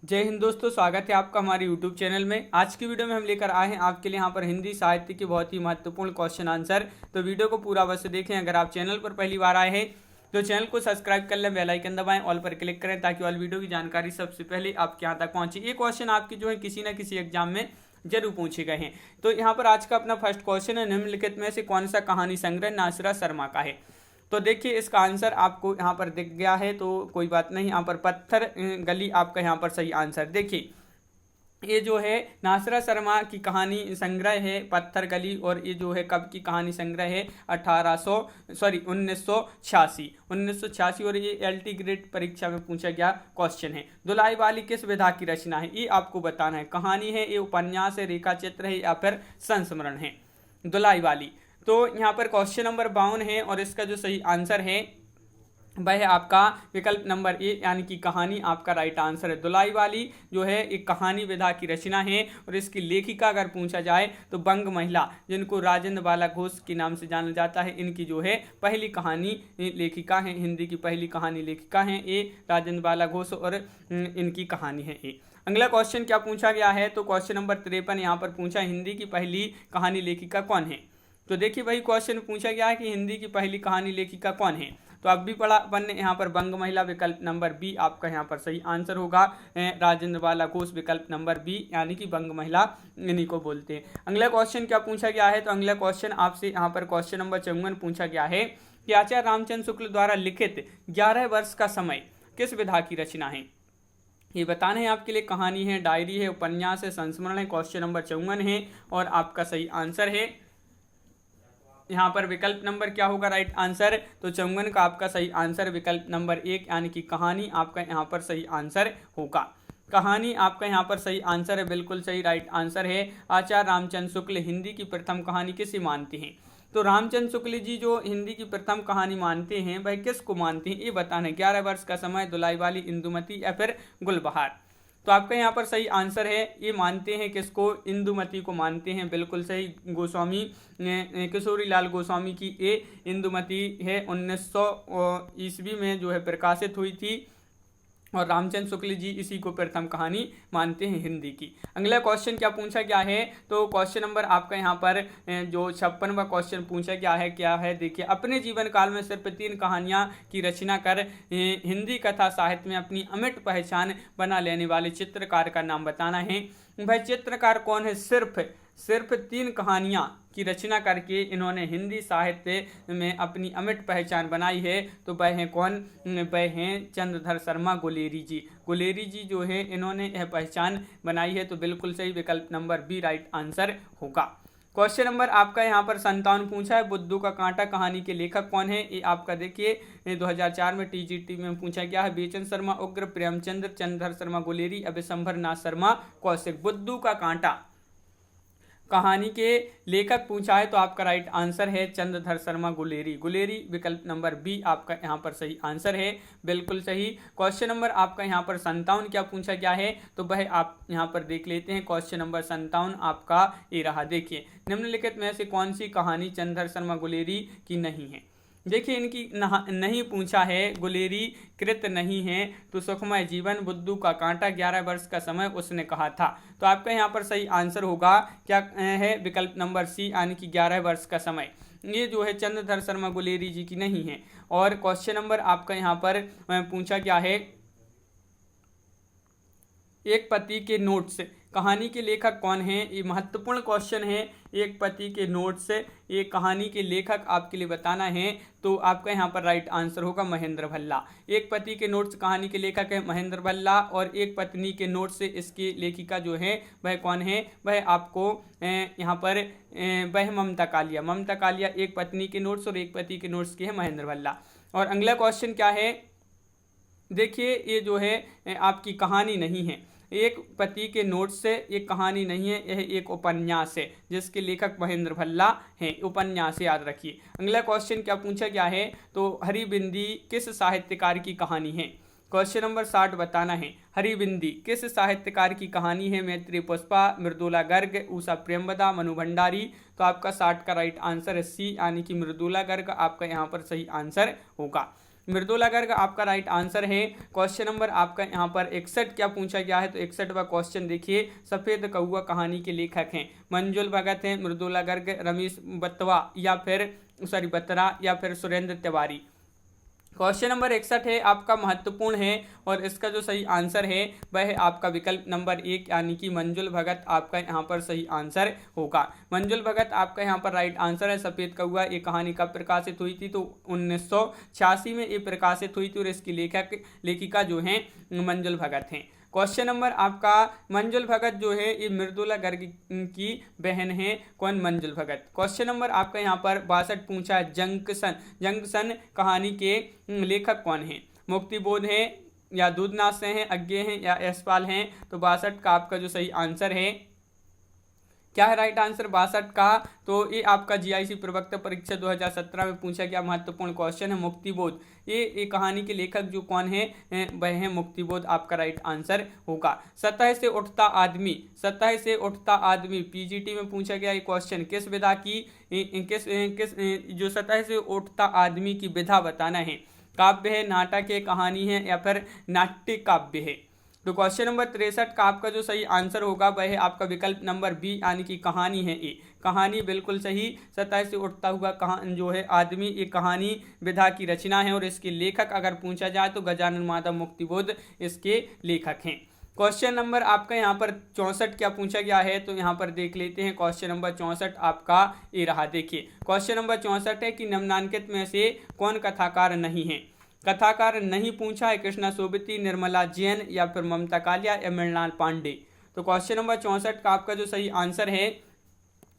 जय हिंद दोस्तों, स्वागत है आपका हमारे YouTube चैनल में। आज की वीडियो में हम लेकर आए हैं आपके लिए यहाँ पर हिंदी साहित्य के बहुत ही महत्वपूर्ण क्वेश्चन आंसर। तो वीडियो को पूरा अवश्य देखें। अगर आप चैनल पर पहली बार आए हैं तो चैनल को सब्सक्राइब कर लें, बेल आइकन दबाएं, ऑल पर क्लिक करें ताकि ऑल वीडियो की जानकारी सबसे पहले आपके यहाँ तक पहुँचे। ये क्वेश्चन आपकी जो है किसी न किसी एग्जाम में जरूर पूछे गए हैं। तो यहाँ पर आज का अपना फर्स्ट क्वेश्चन है, निम्नलिखित में से कौन सा कहानी संग्रह नासिरा शर्मा का है। तो देखिए इसका आंसर आपको यहाँ पर दिख गया है, तो कोई बात नहीं। यहाँ पर पत्थर गली आपका यहाँ पर सही आंसर। देखिए ये जो है नासिरा शर्मा की कहानी संग्रह है पत्थर गली, और ये जो है कब की कहानी संग्रह है 1986 और ये LT ग्रेड परीक्षा में पूछा गया क्वेश्चन है। दुलाई वाली किस विधा की रचना है, ये आपको बताना है। कहानी है, ये उपन्यास है, रेखा चित्र है या फिर संस्मरण है। दुलाई वाली। तो यहाँ पर क्वेश्चन नंबर 52 है और इसका जो सही आंसर है वह है आपका विकल्प नंबर ए, यानी कि कहानी आपका राइट आंसर है। दुलाई वाली जो है एक कहानी विधा की रचना है और इसकी लेखिका अगर पूछा जाए तो बंग महिला, जिनको राजेंद्र बाला घोष के नाम से जाना जाता है, इनकी जो है पहली कहानी लेखिका है, हिंदी की पहली कहानी लेखिका है ये राजेंद्र बाला घोष और इनकी कहानी है ये। अगला क्वेश्चन क्या पूछा गया है, तो क्वेश्चन नंबर 53 यहाँ पर पूछा, हिंदी की पहली कहानी लेखिका कौन है। तो देखिए वही क्वेश्चन पूछा गया है कि हिंदी की पहली कहानी लेखिका कौन है। तो अब भी पढ़ा अपन ने यहाँ पर बंग महिला, विकल्प नंबर बी आपका यहाँ पर सही आंसर होगा। राजेंद्र बाला घोष विकल्प नंबर बी, यानी कि बंग महिला इन्हीं को बोलते हैं। अगला क्वेश्चन क्या पूछा गया है, तो अगला क्वेश्चन आपसे यहाँ पर क्वेश्चन नंबर 54 पूछा गया है कि आचार्य रामचंद्र शुक्ल द्वारा लिखित 11 वर्ष का समय किस विधा की रचना है। ये बताना है आपके लिए। कहानी है, डायरी है, उपन्यास है, संस्मरण है। क्वेश्चन नंबर 54 है और आपका सही आंसर है यहाँ पर विकल्प नंबर क्या होगा राइट आंसर। तो 54 का आपका सही आंसर विकल्प नंबर 1, यानी कि कहानी आपका यहाँ पर सही आंसर होगा। कहानी आपका यहाँ पर सही आंसर है, बिल्कुल सही राइट आंसर है। आचार्य रामचंद्र शुक्ल हिंदी की प्रथम कहानी किसे मानते हैं। तो रामचंद्र शुक्ल जी जो हिंदी की प्रथम कहानी मानते हैं वह किसको मानते हैं, ये बताना है। 11 वर्ष का समय, दुलाई वाली, इंदुमती या फिर गुलबहार। तो आपका यहाँ पर सही आंसर है, ये मानते हैं किसको, इंदुमती को मानते हैं, बिल्कुल सही। गोस्वामी किशोरी लाल गोस्वामी की ये इंदुमती है 1900 ईस्वी में जो है प्रकाशित हुई थी और रामचंद्र शुक्ल जी इसी को प्रथम कहानी मानते हैं हिंदी की। अगला क्वेश्चन क्या पूछा गया है, तो क्वेश्चन नंबर आपका यहाँ पर जो 56वां क्वेश्चन पूछा गया है क्या है। देखिए अपने जीवन काल में सिर्फ 3 कहानियाँ की रचना कर हिंदी कथा साहित्य में अपनी अमिट पहचान बना लेने वाले चित्रकार का नाम बताना है। भाई चित्रकार कौन है, सिर्फ 3 कहानियाँ की रचना करके इन्होंने हिंदी साहित्य में अपनी अमिट पहचान बनाई है। तो वह हैं कौन, वह हैं चंद्रधर शर्मा गुलेरी जी। गुलेरी जी जो है इन्होंने यह पहचान बनाई है, तो बिल्कुल सही विकल्प नंबर बी राइट आंसर होगा। क्वेश्चन नंबर आपका यहाँ पर 57 पूछा है, बुद्धू का कांटा कहानी के लेखक कौन है। ये आपका देखिए 2004 में TGT में पूछा गया है। बेचन शर्मा उग्र, प्रेमचंद्र, चंद्रधर शर्मा गुलेरी, अभिशंभर नाथ शर्मा कौशिक। बुद्धू का कांटा कहानी के लेखक पूछा है, तो आपका राइट आंसर है चंद्रधर शर्मा गुलेरी विकल्प नंबर बी आपका यहाँ पर सही आंसर है, बिल्कुल सही। क्वेश्चन नंबर आपका यहाँ पर 57 क्या पूछा गया है, तो वह आप यहाँ पर देख लेते हैं। क्वेश्चन नंबर 57 आपका ये रहा। देखिए निम्नलिखित में से कौन सी कहानी चंद्रधर शर्मा गुलेरी की नहीं है। देखिए इनकी नहीं पूछा है, गुलेरी कृत नहीं है। तो सुखमय जीवन, बुद्धू का कांटा, 11 वर्ष का समय उसने कहा था। तो आपका यहाँ पर सही आंसर होगा क्या है, विकल्प नंबर सी, यानी कि 11 वर्ष का समय। ये जो है चंद्रधर शर्मा गुलेरी जी की नहीं है। और क्वेश्चन नंबर आपका यहाँ पर पूछा क्या है, एक पति के नोट्स कहानी के लेखक कौन है। ये महत्वपूर्ण क्वेश्चन है। एक पति के नोट्स ये कहानी के लेखक आपके लिए बताना है, तो आपका यहाँ पर राइट आंसर होगा महेंद्र भल्ला। एक पति के नोट्स कहानी के लेखक है महेंद्र भल्ला, और एक पत्नी के नोट्स से इसकी लेखिका जो है वह कौन है, वह आपको यहाँ पर वह ममता कालिया एक पत्नी के नोट्स और एक पति के नोट्स की है महेंद्र भल्ला। और अगला क्वेश्चन क्या है, देखिए ये जो है आपकी कहानी नहीं है। एक पति के नोट से एक कहानी नहीं है, यह एक उपन्यास है जिसके लेखक महेंद्र भल्ला हैं। उपन्यास याद रखिए। अगला क्वेश्चन क्या पूछा गया है, तो हरिबिंदी किस साहित्यकार की कहानी है। क्वेश्चन नंबर 60 बताना है, हरिबिंदी किस साहित्यकार की कहानी है। मैत्री पुष्पा, मृदुला गर्ग, उषा प्रेमवदा, मनु भंडारी। तो आपका 60 का राइट आंसर है सी, यानी कि मृदुला गर्ग आपका यहाँ पर सही आंसर होगा। मृदुला गर्ग आपका राइट आंसर है। क्वेश्चन नंबर आपका यहाँ पर 61 क्या पूछा गया है, तो 61वां क्वेश्चन देखिए, सफेद कौआ कहानी के लेखक हैं मंजुल भगत हैं, मृदुला गर्ग, रमेश बत्रा या फिर सुरेंद्र तिवारी। क्वेश्चन नंबर 61 है आपका महत्वपूर्ण है और इसका जो सही आंसर है वह है आपका विकल्प नंबर 1 यानी कि मंजुल भगत आपका यहाँ पर सही आंसर होगा। मंजुल भगत आपका यहाँ पर राइट आंसर है। सफेद कौआ ये कहानी कब प्रकाशित हुई थी, तो 1986 में ये प्रकाशित हुई थी और इसकी लेखिका जो हैं मंजुल भगत हैं। क्वेश्चन नंबर आपका, मंजुल भगत जो है ये मृदुला गर्ग की बहन है, कौन, मंजुल भगत। क्वेश्चन नंबर आपका यहाँ पर 62 पूछा है, जंक्शन कहानी के लेखक कौन है, मुक्तिबोध है या दूधनाथ से हैं, अज्ञे हैं या यशपाल हैं। तो 62 का आपका जो सही आंसर है क्या है राइट आंसर 62 का, तो ये आपका जीआईसी प्रवक्ता परीक्षा 2017 में पूछा गया महत्वपूर्ण क्वेश्चन है मुक्तिबोध। ये कहानी के लेखक जो कौन है वह है मुक्तिबोध, आपका राइट आंसर होगा। सतह से उठता आदमी पीजीटी में पूछा गया ये क्वेश्चन किस विधा की, किस जो सतह से उठता आदमी की विधा बताना है, काव्य है, नाटक है, कहानी है या फिर नाट्य काव्य है। तो क्वेश्चन नंबर 63 का आपका जो सही आंसर होगा वह है आपका विकल्प नंबर बी यानी कि कहानी है। ए कहानी बिल्कुल सही। सतह से उठता हुआ जो है आदमी, ये कहानी विधा की रचना है और इसके लेखक अगर पूछा जाए तो गजानन माधव मुक्तिबोध इसके लेखक हैं। क्वेश्चन नंबर आपका यहाँ पर 64 क्या पूछा गया है, तो यहाँ पर देख लेते हैं। क्वेश्चन नंबर 64 आपका ये रहा, देखिए क्वेश्चन नंबर 64 है कि निम्नांकित में से कौन कथाकार नहीं है। कथाकार नहीं पूछा है कृष्णा सोबती, निर्मला जैन या फिर ममता कालिया या मृणाल पांडे। तो क्वेश्चन नंबर 64 का आपका जो सही आंसर है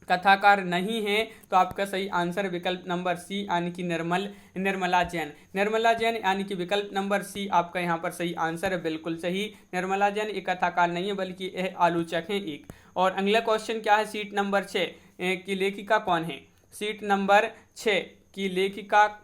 कथाकार नहीं है, तो आपका सही आंसर विकल्प नंबर सी यानी कि निर्मला जैन यानी कि विकल्प नंबर सी आपका यहाँ पर सही आंसर है, बिल्कुल सही। निर्मला जैन एक कथाकार नहीं है बल्कि यह आलोचक हैं एक। और अगला क्वेश्चन क्या है, सीट नंबर 6 की लेखिका कौन है। सीट नंबर 6 की लेखिका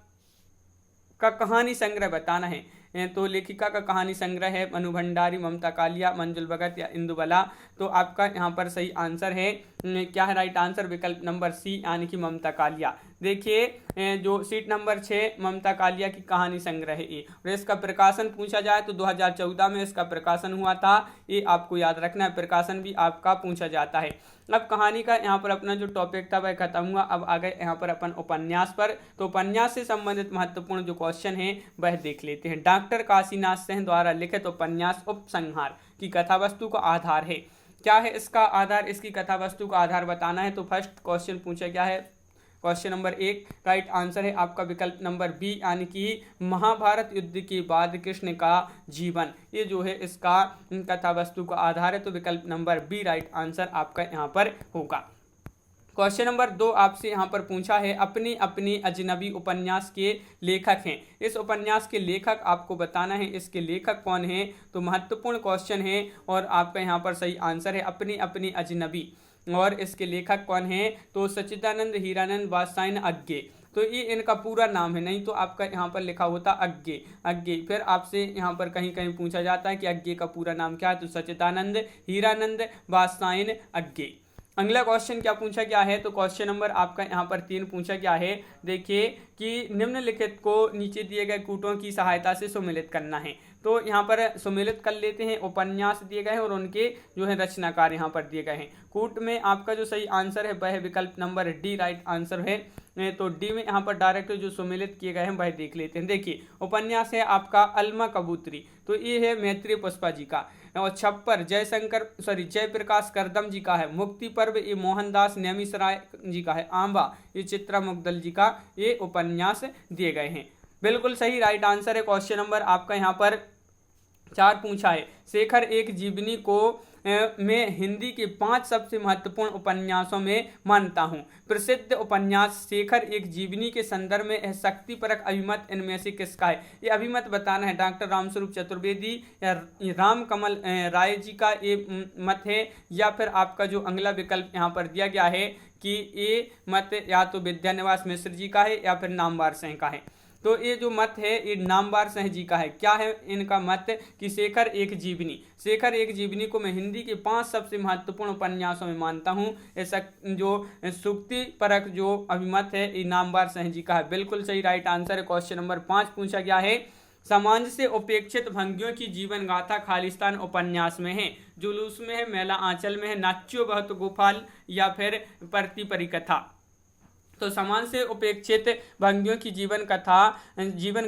का कहानी संग्रह बताना है, तो लेखिका का कहानी संग्रह है मनु भंडारी, ममता कालिया, मंजुल भगत या इंदुबाला। तो आपका यहाँ पर सही आंसर है क्या है राइट आंसर विकल्प नंबर सी यानी कि ममता कालिया। देखिए जो सीट नंबर 6 ममता कालिया की कहानी संग्रह है ये, और इसका प्रकाशन पूछा जाए तो 2014 में इसका प्रकाशन हुआ था, ये आपको याद रखना है। प्रकाशन भी आपका पूछा जाता है। अब कहानी का यहाँ पर अपना जो टॉपिक था वह खत्म हुआ। अब आ गए यहाँ पर अपन उपन्यास पर। तो उपन्यास से संबंधित महत्वपूर्ण जो क्वेश्चन है वह देख लेते हैं। डॉक्टर काशीनाथ सेन द्वारा लिखित उपन्यास उपसंहार की कथावस्तु का आधार है। क्या है इसका आधार, इसकी कथावस्तु का आधार बताना है। तो फर्स्ट क्वेश्चन पूछा गया है, क्वेश्चन नंबर 1 राइट आंसर है आपका विकल्प नंबर बी यानी कि महाभारत युद्ध के बाद कृष्ण का जीवन, ये जो है इसका कथावस्तु का आधार है। तो विकल्प नंबर बी राइट आंसर आपका यहाँ पर होगा। क्वेश्चन नंबर 2 आपसे यहाँ पर पूछा है, अपनी अपनी अजनबी उपन्यास के लेखक हैं। इस उपन्यास के लेखक आपको बताना है, इसके लेखक कौन है। तो महत्वपूर्ण क्वेश्चन है और आपका यहाँ पर सही आंसर है अपनी अपनी अजनबी, और इसके लेखक कौन है। तो सच्चिदानंद, हीरानंद, वात्स्यायन, अज्ञे। तो ये इनका पूरा नाम है, नहीं तो आपका यहाँ पर लिखा होता अज्ञे। फिर आपसे यहाँ पर कहीं कहीं पूछा जाता है कि अज्ञे का पूरा नाम क्या है। तो सच्चिदानंद, हीरानंद, वात्स्यायन, अज्ञे। अगला क्वेश्चन क्या पूछा गया है, तो क्वेश्चन नंबर आपका यहाँ पर 3 पूछा गया है। देखिए कि निम्नलिखित को नीचे दिए गए कूटों की सहायता से सुमेलित करना है। तो यहाँ पर सुमेलित कर लेते हैं। उपन्यास दिए गए हैं और उनके जो है रचनाकार यहाँ पर दिए गए हैं। कूट में आपका जो सही आंसर है वह विकल्प नंबर डी राइट आंसर है। तो डी में यहाँ पर डायरेक्ट जो सुमेलित किए गए हैं वह देख लेते हैं। देखिए उपन्यास है आपका अलमा कबूतरी, तो ये है मैत्री पुष्पा जी का। और छप्पर जयप्रकाश करदम जी का है। मुक्ति पर्व ये मोहनदास नेमिसराय जी का है। आंबा ये चित्रा मुग्दल जी का ये उपन्यास दिए गए हैं। बिल्कुल सही राइट आंसर है। क्वेश्चन नंबर आपका यहाँ पर 4 पूछा है, शेखर एक जीवनी को मैं हिंदी के 5 सबसे महत्वपूर्ण उपन्यासों में मानता हूँ। प्रसिद्ध उपन्यास शेखर एक जीवनी के संदर्भ में शक्तिपरक अभिमत इनमें से किसका है। ये अभिमत बताना है। डॉक्टर रामस्वरूप चतुर्वेदी या राम कमल राय जी का ये मत है, या फिर आपका जो अगला विकल्प यहाँ पर दिया गया है कि ये मत या तो विद्यानिवास मिश्र जी का है या फिर नामवर सिंह का है। तो ये जो मत है ये नामवर सिंह जी का है। क्या है इनका मत कि शेखर एक जीवनी, शेखर एक जीवनी को मैं हिंदी के 5 सबसे महत्वपूर्ण उपन्यासों में मानता हूँ। ऐसा जो सुक्ति परक जो अभिमत है ये नामवर सिंह जी का है। बिल्कुल सही राइट आंसर है। क्वेश्चन नंबर 5 पूछा गया है, समाज से उपेक्षित भंगियों की जीवन गाथा खालिस्तान उपन्यास में है, जुलूस में है, मेला आंचल में है, नाच्यो बहुत गोपाल या फिर परती परिकथा। तो समाज से उपेक्षित भंगियों की जीवन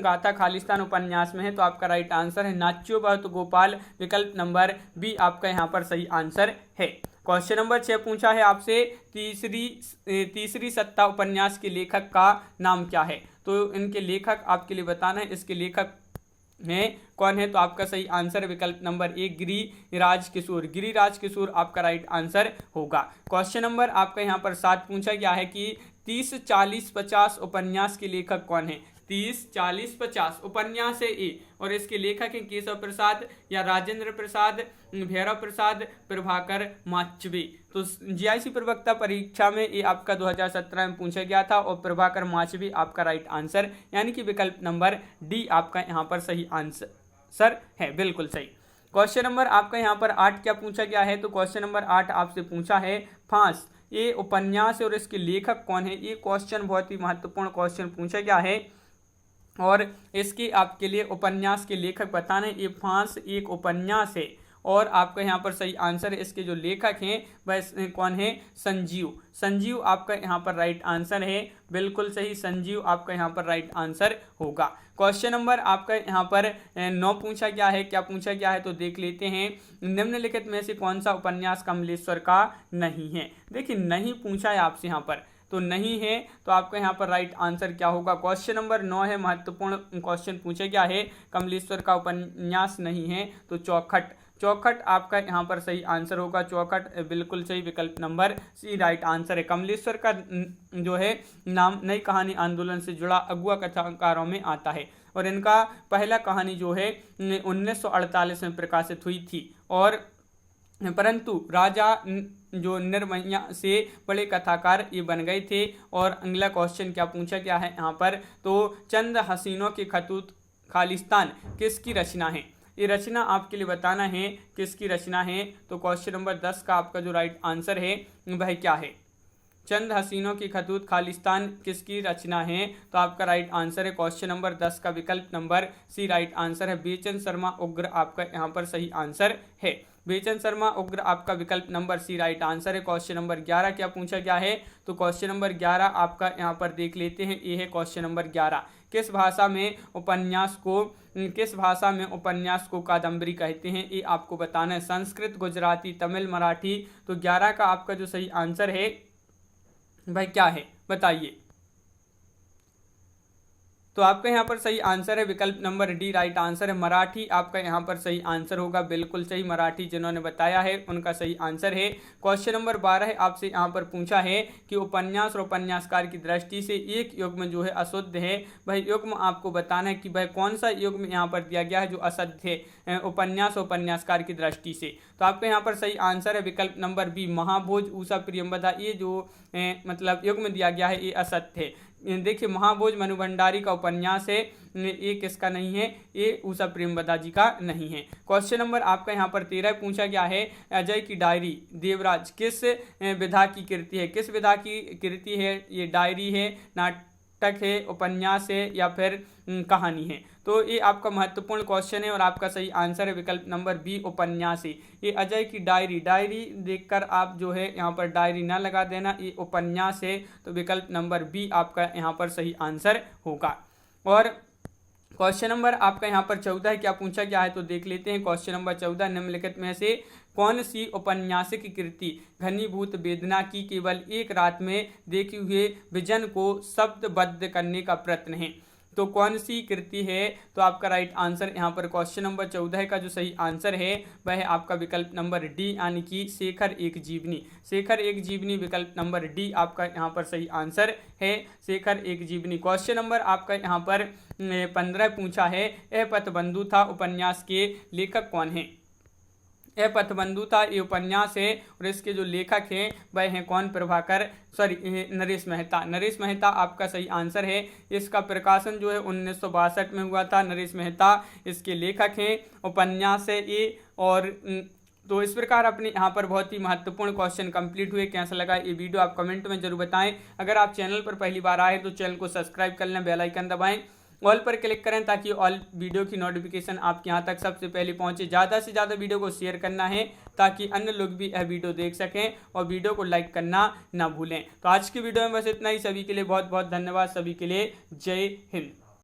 गाथा खालिस्तान उपन्यास में है। तो आपका राइट आंसर है नाच्यो बहुत गोपाल, विकल्प नंबर बी आपका यहाँ पर सही आंसर है। क्वेश्चन नंबर 6 पूछा है आपसे, तीसरी सत्ता उपन्यास के लेखक का नाम क्या है। तो इनके लेखक आपके लिए बताना है, इसके लेखक में कौन है। तो आपका सही आंसर विकल्प नंबर 1 गिरिराज किशोर, गिरिराज किशोर आपका राइट आंसर होगा। क्वेश्चन नंबर आपका यहाँ पर 7 पूछा गया है कि 30, 40, 50 उपन्यास के लेखक कौन है। 30, 40, 50 उपन्यास है ए और इसके लेखक हैं केशव प्रसाद या राजेंद्र प्रसाद, भैरव प्रसाद, प्रभाकर माचवे। तो जीआईसी प्रवक्ता परीक्षा में ये आपका 2017 में पूछा गया था और प्रभाकर माचवे आपका राइट आंसर, यानी कि विकल्प नंबर डी आपका यहाँ पर सही आंसर है। बिल्कुल सही। क्वेश्चन नंबर आपका यहाँ पर 8 क्या पूछा गया है। तो क्वेश्चन नंबर 8 आपसे पूछा है, फांस ये उपन्यास है और इसके लेखक कौन है। ये क्वेश्चन बहुत ही महत्वपूर्ण क्वेश्चन पूछा गया है और इसके आपके लिए उपन्यास के लेखक बताने। ये फांस एक उपन्यास है और आपका यहाँ पर सही आंसर है। इसके जो लेखक हैं वह कौन है, संजीव, संजीव आपका यहाँ पर राइट आंसर है। बिल्कुल सही, संजीव आपका यहाँ पर राइट आंसर होगा। क्वेश्चन नंबर आपका यहाँ पर 9 पूछा गया है। क्या पूछा गया है तो देख लेते हैं, निम्नलिखित में से कौन सा उपन्यास कमलेश्वर का नहीं है। देखिए नहीं पूछा है आपसे यहाँ पर, तो नहीं है तो आपका यहाँ पर राइट आंसर क्या होगा। क्वेश्चन नंबर 9 है, महत्वपूर्ण क्वेश्चन पूछा गया है, कमलेश्वर का उपन्यास नहीं है तो चौखट, चौखट आपका यहाँ पर सही आंसर होगा। चौखट बिल्कुल सही, विकल्प नंबर सी राइट आंसर है। कमलेश्वर का जो है नाम नई कहानी आंदोलन से जुड़ा अगुआ कथाकारों में आता है और इनका पहला कहानी जो है 1948 में प्रकाशित हुई थी और परंतु राजा जो निर्मैया से बड़े कथाकार ये बन गए थे। और अगला क्वेश्चन क्या पूछा गया है यहाँ पर, तो चंद हसीनों के खतूत खालिस्तान किसकी रचना है। ये रचना आपके लिए बताना है किसकी रचना है। तो क्वेश्चन नंबर 10 का आपका जो राइट आंसर है वह क्या है, चंद हसीनों की खतूत खालिस्तान किसकी रचना है। तो आपका राइट आंसर है क्वेश्चन नंबर 10 का विकल्प नंबर सी राइट आंसर है। बेचन शर्मा उग्र आपका यहाँ पर सही आंसर है। बेचन शर्मा उग्र आपका विकल्प नंबर सी राइट आंसर है। क्वेश्चन नंबर 11 क्या पूछा गया है। तो क्वेश्चन नंबर 11 आपका यहाँ पर देख लेते हैं, ये है क्वेश्चन नंबर 11, किस भाषा में उपन्यास को कादम्बरी कहते हैं। ये आपको बताना है, संस्कृत, गुजराती, तमिल, मराठी। तो 11 का आपका जो सही आंसर है भाई क्या है बताइए। तो आपका यहाँ पर सही आंसर है विकल्प नंबर डी राइट आंसर है, मराठी आपका यहाँ पर सही आंसर होगा। बिल्कुल सही, मराठी जिन्होंने बताया है उनका सही आंसर है। क्वेश्चन नंबर 12 है, आपसे यहाँ पर पूछा है कि उपन्यास और उपन्यासकार की दृष्टि से एक युग्म जो है अशुद्ध है। भाई युग्म आपको बताना है कि भाई कौन सा युग्म यहाँ पर दिया गया है जो अशुद्ध है उपन्यास और उपन्यासकार की दृष्टि से। तो आपका यहाँ पर सही आंसर है विकल्प नंबर बी, महाभोज, ऊषा प्रियंवदा। ये जो मतलब युग्म दिया गया है ये असत्य है। देखिए महाभोज मनु भंडारी का उपन्यास है, ये किसका नहीं है, ये ऊषा प्रेमवदा जी का नहीं है। क्वेश्चन नंबर आपका यहाँ पर 13 पूछा गया है, अजय की डायरी देवराज किस विधा की कृति है। किस विधा की कृति है, ये डायरी है, नाटक है, उपन्यास है या फिर कहानी है। तो ये आपका महत्वपूर्ण क्वेश्चन है और आपका सही आंसर है विकल्प नंबर बी, उपन्यास है। ये अजय की डायरी, डायरी देखकर आप जो है यहाँ पर डायरी ना लगा देना, ये उपन्यास है। तो विकल्प नंबर बी आपका यहाँ पर सही आंसर होगा। और क्वेश्चन नंबर आपका यहाँ पर 14 क्या पूछा गया है तो देख लेते हैं। क्वेश्चन नंबर 14, निम्नलिखित में से कौन सी औपन्यासिक कृति घनीभूत वेदना की केवल एक रात में देखे हुए विजन को शब्दबद्ध करने का प्रयत्न है। तो कौन सी कृति है। तो आपका राइट आंसर यहाँ पर क्वेश्चन नंबर 14 का जो सही आंसर है वह है आपका विकल्प नंबर डी, यानी कि शेखर एक जीवनी। शेखर एक जीवनी विकल्प नंबर डी आपका यहाँ पर सही आंसर है, शेखर एक जीवनी। क्वेश्चन नंबर आपका यहाँ पर 15 पूछा है, यह पथबंधु था उपन्यास के लेखक कौन है। यह पथबंधु था, ये उपन्यास है और इसके जो लेखक हैं वह हैं कौन, प्रभाकर नरेश मेहता। नरेश मेहता आपका सही आंसर है। इसका प्रकाशन जो है 1962 में हुआ था। नरेश मेहता इसके लेखक हैं, उपन्यास है ये। और तो इस प्रकार अपने यहाँ पर बहुत ही महत्वपूर्ण क्वेश्चन कंप्लीट हुए। कैसा लगा ये वीडियो आप कमेंट में जरूर बताएं। अगर आप चैनल पर पहली बार आए तो चैनल को सब्सक्राइब कर लें, बेल आइकन दबाएं, ऑल पर क्लिक करें ताकि ऑल वीडियो की नोटिफिकेशन आपके यहाँ तक सबसे पहले पहुँचे। ज़्यादा से ज़्यादा वीडियो को शेयर करना है ताकि अन्य लोग भी यह वीडियो देख सकें, और वीडियो को लाइक करना ना भूलें। तो आज की वीडियो में बस इतना ही। सभी के लिए बहुत बहुत धन्यवाद। सभी के लिए जय हिंद।